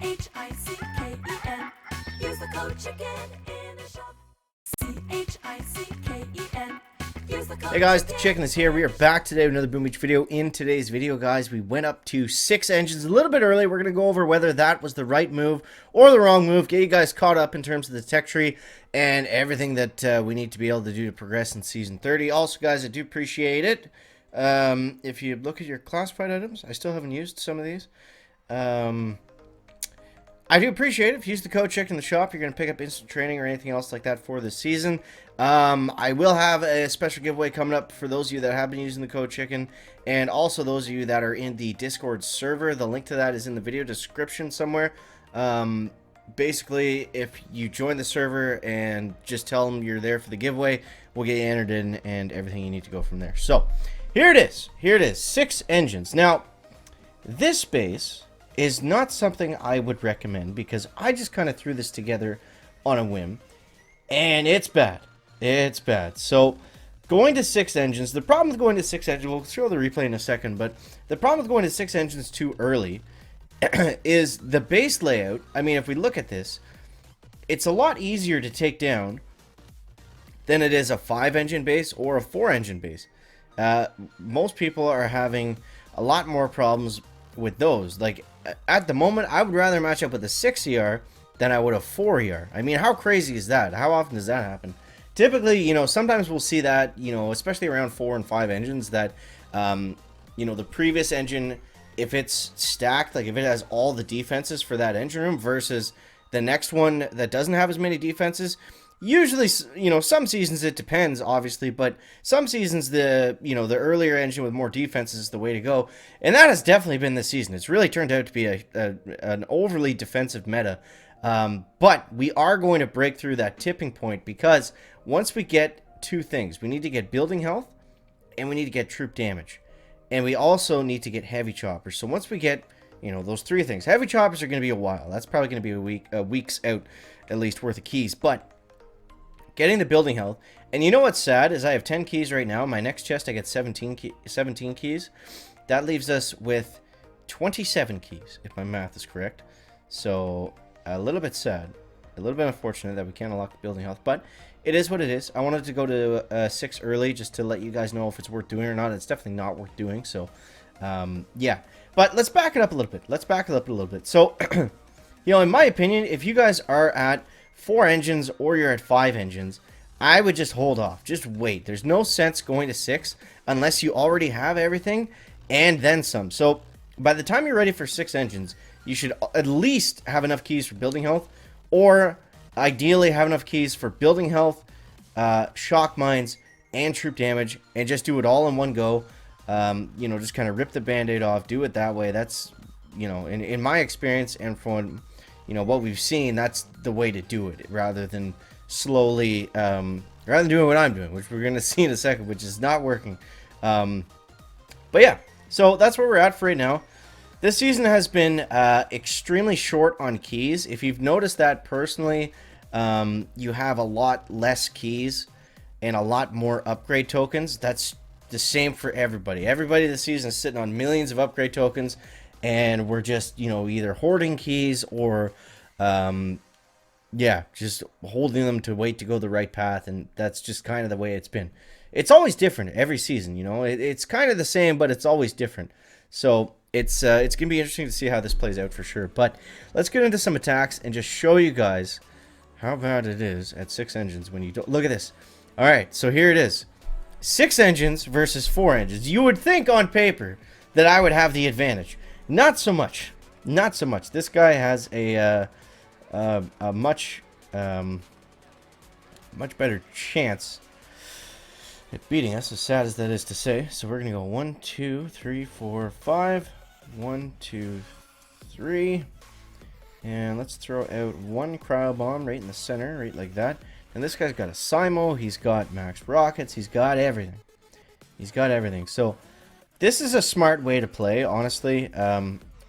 CHICKEN. Use the code chicken in the shop. CHICKEN. Use the code Hey guys, the Chicken is here. We are back today with another Boom Beach video. In today's video, guys, we went up to 6 engines a little bit early. We're going to go over whether that was the right move or the wrong move, get you guys caught up in terms of the tech tree and everything that we need to be able to do to progress in Season 30. Also, guys, I do appreciate it. If you look at your classified items, I still haven't used some of these. I do appreciate it. If you use the code Chicken in the shop, you're going to pick up instant training or anything else like that for this season. I will have a special giveaway coming up for those of you that have been using the code Chicken, and also those of you that are in the Discord server. The link to that is in the video description somewhere. Basically, if you join the server and just tell them you're there for the giveaway, we'll get you entered in and everything you need to go from there. So, here it is. Here it is. 6 engines. Now, this base is not something I would recommend because I just kind of threw this together on a whim, and it's bad. It's bad. So, going to 6 engines, the problem with going to 6 engines, we'll show the replay in a second, but the problem with going to 6 engines too early is the base layout. I mean, if we look at this, it's a lot easier to take down than it is a 5-engine base or a 4-engine base. Most people are having a lot more problems with those. Like, at the moment, I would rather match up with a 6 ER than I would a 4 ER. I mean, how crazy is that? How often does that happen? Typically, you know, sometimes we'll see that, you know, especially around 4 and 5 engines, that, you know, the previous engine, if it's stacked, like if it has all the defenses for that engine room versus the next one that doesn't have as many defenses, usually, you know, some seasons it depends, obviously, but some seasons the, you know, the earlier engine with more defenses is the way to go, and that has definitely been this season. It's really turned out to be an overly defensive meta, but we are going to break through that tipping point because once we get 2 things, we need to get building health and we need to get troop damage, and we also need to get heavy choppers. So once we get, you know, those 3 things, heavy choppers are going to be a while. That's probably going to be a week's out at least worth of keys, but getting the building health. And you know what's sad is I have 10 keys right now. My next chest I get 17 keys. That leaves us with 27 keys, if my math is correct. So a little bit sad, a little bit unfortunate that we can't unlock the building health, but it is what it is. I wanted to go to 6 early just to let you guys know if it's worth doing or not. It's definitely not worth doing. So yeah, but let's back it up a little bit. So you know, in my opinion, if you guys are at 4 engines or you're at 5 engines, I would just hold off. Just wait. There's no sense going to 6 unless you already have everything and then some. So by the time you're ready for 6 engines, you should at least have enough keys for building health, or ideally have enough keys for building health, shock mines, and troop damage, and just do it all in one go. You know, just kind of rip the band-aid off, do it that way. That's, you know, in my experience and from, you know, what we've seen, that's the way to do it, rather than slowly, rather than doing what I'm doing, which we're going to see in a second, which is not working. But yeah, so that's where we're at for right now. This season has been extremely short on keys. If you've noticed that personally, you have a lot less keys and a lot more upgrade tokens. That's the same for everybody. Everybody this season is sitting on millions of upgrade tokens, and we're just, you know, either hoarding keys or, yeah, just holding them to wait to go the right path, and that's just kind of the way it's been. It's always different every season, you know. It's kind of the same, but it's always different. So it's going to be interesting to see how this plays out for sure. But let's get into some attacks and just show you guys how bad it is at 6 engines when you don't... Look at this. All right, so here it is. 6 engines versus 4 engines. You would think on paper that I would have the advantage. Not so much. Not so much. This guy has a much better chance at beating us, as sad as that is to say. So we're going to go 1, 2, 3, 4, 5. 1, 2, 3. And let's throw out 1 cryo bomb right in the center, right like that. And this guy's got a Simo. He's got max rockets. He's got everything. He's got everything. So this is a smart way to play, honestly.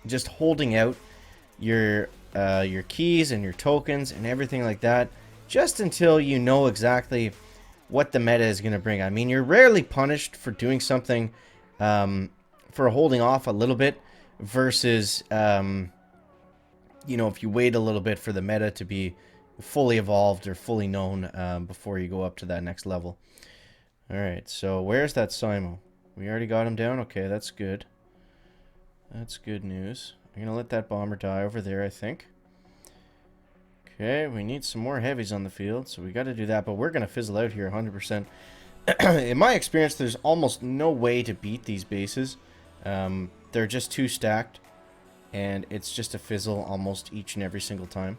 Just holding out your keys and your tokens and everything like that, just until you know exactly what the meta is going to bring. I mean, you're rarely punished for doing something, for holding off a little bit versus you know, if you wait a little bit for the meta to be fully evolved or fully known before you go up to that next level. All right, so where's that Simo? We already got him down. Okay, that's good. That's good news. I'm going to let that bomber die over there, I think. Okay, we need some more heavies on the field, so we got to do that, but we're going to fizzle out here 100%. In my experience, there's almost no way to beat these bases. They're just too stacked, and it's just a fizzle almost each and every single time.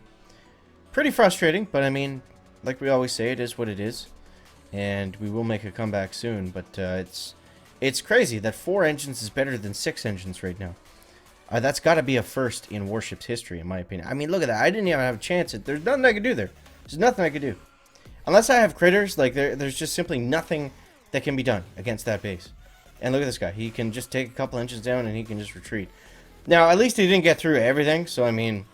Pretty frustrating, but I mean, like we always say, it is what it is, and we will make a comeback soon, but it's crazy that 4 engines is better than 6 engines right now. That's got to be a first in Warships history, in my opinion. I mean, look at that. I didn't even have a chance. There's nothing I could do there. There's nothing I could do. Unless I have critters, like, there's just simply nothing that can be done against that base. And look at this guy. He can just take a couple engines down and he can just retreat. Now, at least he didn't get through everything, so, I mean,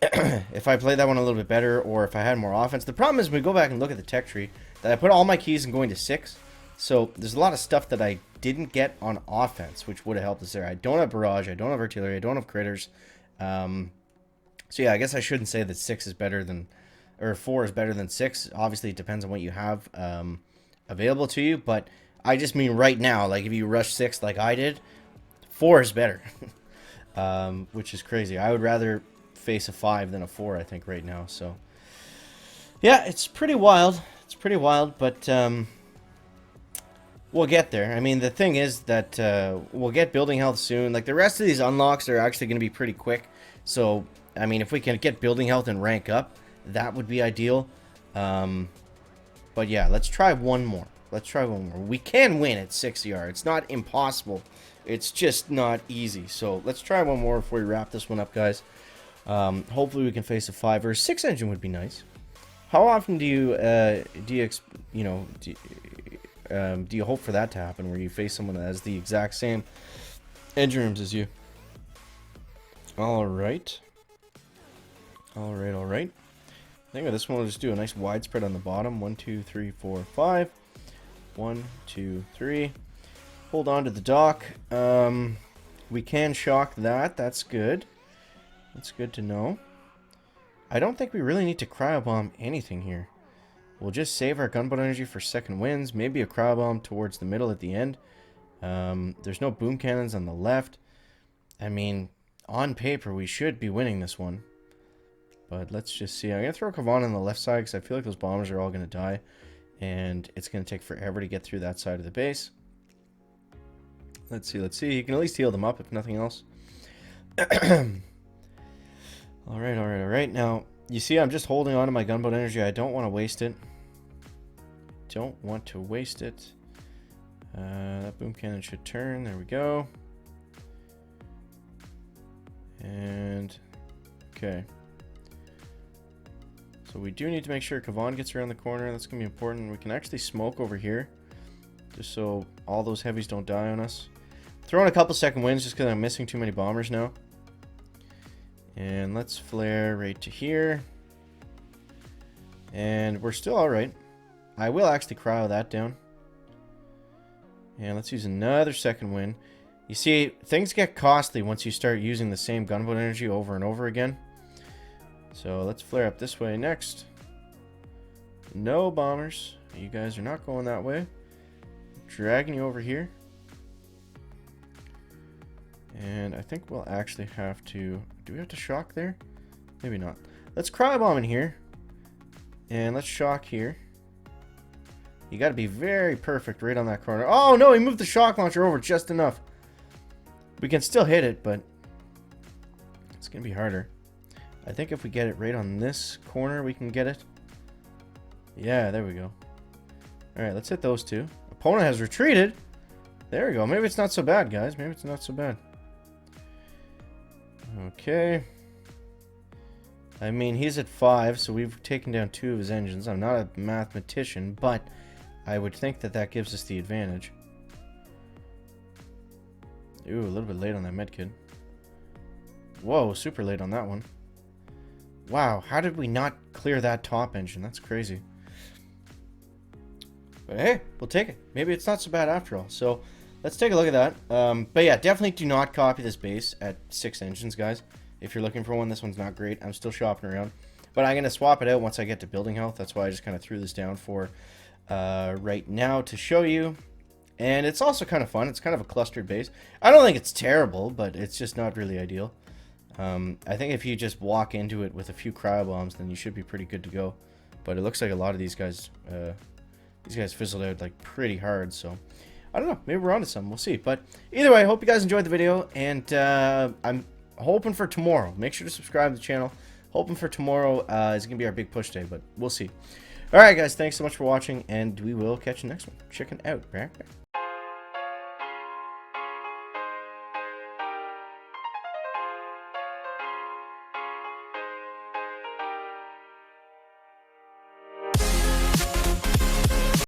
if I played that one a little bit better, or if I had more offense. The problem is when we go back and look at the tech tree, that I put all my keys in going to 6. So there's a lot of stuff that I didn't get on offense, which would have helped us there. I don't have barrage, I don't have artillery, I don't have critters. So yeah, I guess I shouldn't say that 6 is better than, or 4 is better than 6. Obviously, it depends on what you have available to you. But I just mean right now, like if you rush 6 like I did, 4 is better, which is crazy. I would rather face a 5 than a 4, I think, right now. So yeah, it's pretty wild. It's pretty wild, but we'll get there. I mean, the thing is that we'll get building health soon. Like, the rest of these unlocks are actually going to be pretty quick. So, I mean, if we can get building health and rank up, that would be ideal. But yeah, let's try one more. Let's try one more. We can win at 6 ER. It's not impossible. It's just not easy. So let's try one more before we wrap this one up, guys. Hopefully we can face a 5 or a 6 engine would be nice. How often do you hope for that to happen, where you face someone that has the exact same engine rooms as you? Alright. Alright. I think with this one we'll just do a nice widespread on the bottom. 1, 2, 3, 4, 5. 1, 2, 3. Hold on to the dock. We can shock that. That's good. That's good to know. I don't think we really need to cryobomb anything here. We'll just save our gunboat energy for second winds. Maybe a cryobomb towards the middle at the end. There's no boom cannons on the left. I mean, on paper, we should be winning this one. But let's just see. I'm going to throw Kavan on the left side because I feel like those bombers are all going to die. And it's going to take forever to get through that side of the base. Let's see. You can at least heal them up if nothing else. Alright. Now, you see I'm just holding on to my gunboat energy. I don't want to waste it. That boom cannon should turn. There we go. And, okay. So we do need to make sure Kavan gets around the corner. That's going to be important. We can actually smoke over here, just so all those heavies don't die on us. Throwing a couple second winds just because I'm missing too many bombers now. And let's flare right to here. And we're still alright. I will actually cryo that down. And let's use another second wind. You see, things get costly once you start using the same gunboat energy over and over again. So let's flare up this way next. No bombers. You guys are not going that way. Dragging you over here. And I think we'll actually have to... Do we have to shock there? Maybe not. Let's cryobomb in here. And let's shock here. You got to be very perfect right on that corner. Oh, no, he moved the shock launcher over just enough. We can still hit it, but it's going to be harder. I think if we get it right on this corner, we can get it. Yeah, there we go. Alright, let's hit those two. Opponent has retreated. There we go. Maybe it's not so bad, guys. Maybe it's not so bad. Okay. I mean, he's at 5, so we've taken down 2 of his engines. I'm not a mathematician, but I would think that that gives us the advantage. Ooh, a little bit late on that medkit. Whoa, super late on that one. Wow, how did we not clear that top engine? That's crazy. But hey, we'll take it. Maybe it's not so bad after all. So let's take a look at that. But yeah, definitely do not copy this base at 6 engines, guys. if you're looking for one. This one's not great. I'm still shopping around. But I'm going to swap it out once I get to building health. That's why I just kind of threw this down for right now to show you. And it's also kind of fun. It's kind of a clustered base. I don't think it's terrible, but it's just not really ideal. I think if you just walk into it with a few cryo bombs, then you should be pretty good to go. But it looks like a lot of these guys fizzled out like pretty hard. So I don't know. Maybe we're onto something. We'll see. But either way, I hope you guys enjoyed the video. And I'm hoping for tomorrow. Make sure to subscribe to the channel. Hoping for tomorrow is going to be our big push day, but we'll see. All right, guys. Thanks so much for watching, and we will catch you next one. Chicken out. Right?